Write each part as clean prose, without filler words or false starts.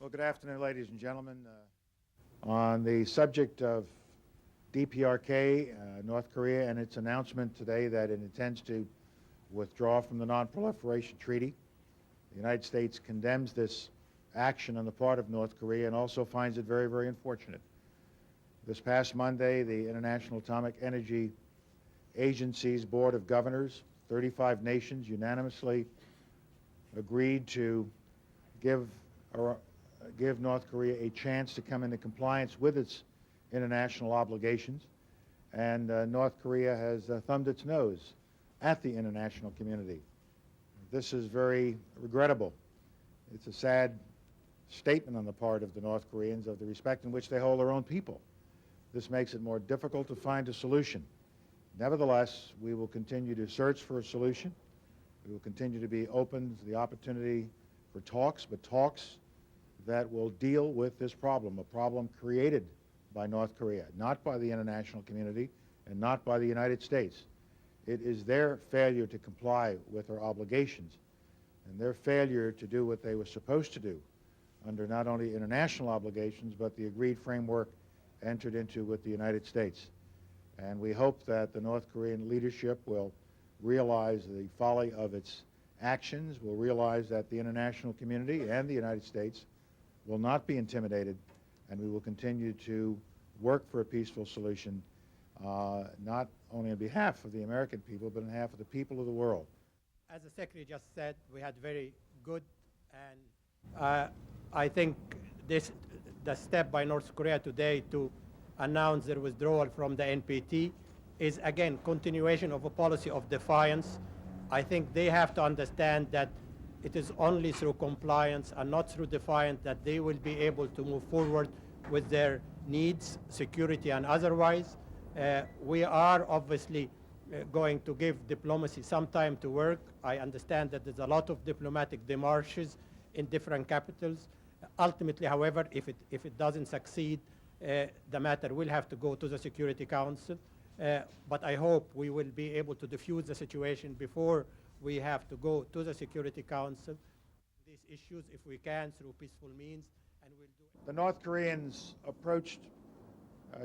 Well, good afternoon, ladies and gentlemen. On the subject of DPRK, North Korea, and its announcement today that it intends to withdraw from the Non Proliferation Treaty, the United States condemns this action on the part of North Korea and also finds it very, very unfortunate. This past Monday, the International Atomic Energy Agency's Board of Governors, 35 nations, unanimously agreed to give North Korea a chance to come into compliance with its international obligations, and North Korea has thumbed its nose at the international community. This is very regrettable. It's a sad statement on the part of the North Koreans of the respect in which they hold their own people. This makes it more difficult to find a solution. Nevertheless, we will continue to search for a solution. We will continue to be open to the opportunity for talks, but talks that will deal with this problem, a problem created by North Korea, not by the international community and not by the United States. It is their failure to comply with their obligations and their failure to do what they were supposed to do under not only international obligations but the agreed framework entered into with the United States. And we hope that the North Korean leadership will realize the folly of its actions, will realize that the international community and the United States will not be intimidated, and we will continue to work for a peaceful solution, not only on behalf of the American people, but on behalf of the people of the world. As the Secretary just said, we had very good, and I think the step by North Korea today to announce their withdrawal from the NPT is, again, continuation of a policy of defiance. I think they have to understand that it is only through compliance and not through defiance that they will be able to move forward with their needs, security and otherwise. We are obviously going to give diplomacy some time to work. I understand that there's a lot of diplomatic démarches in different capitals. Ultimately, however, if it doesn't succeed, the matter will have to go to the Security Council. But I hope we will be able to diffuse the situation before we have to go to the Security Council. These issues, if we can, through peaceful means, and we'll do it. The North Koreans approached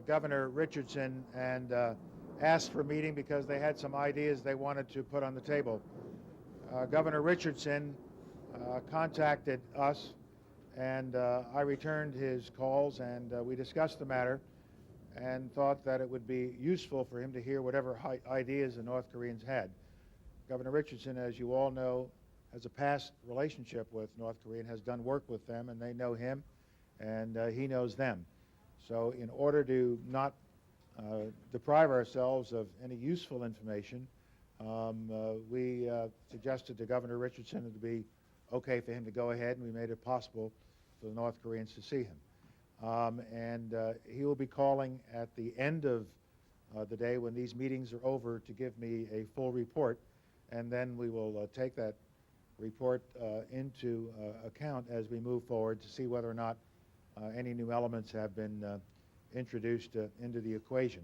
Governor Richardson and asked for a meeting because they had some ideas they wanted to put on the table. Governor Richardson contacted us, and I returned his calls, and we discussed the matter and thought that it would be useful for him to hear whatever ideas the North Koreans had. Governor Richardson, as you all know, has a past relationship with North Korea and has done work with them, and they know him, and he knows them. So in order to not deprive ourselves of any useful information, we suggested to Governor Richardson it would be okay for him to go ahead, and we made it possible for the North Koreans to see him. He will be calling at the end of the day when these meetings are over to give me a full report, and then we will take that report into account as we move forward to see whether or not any new elements have been introduced into the equation.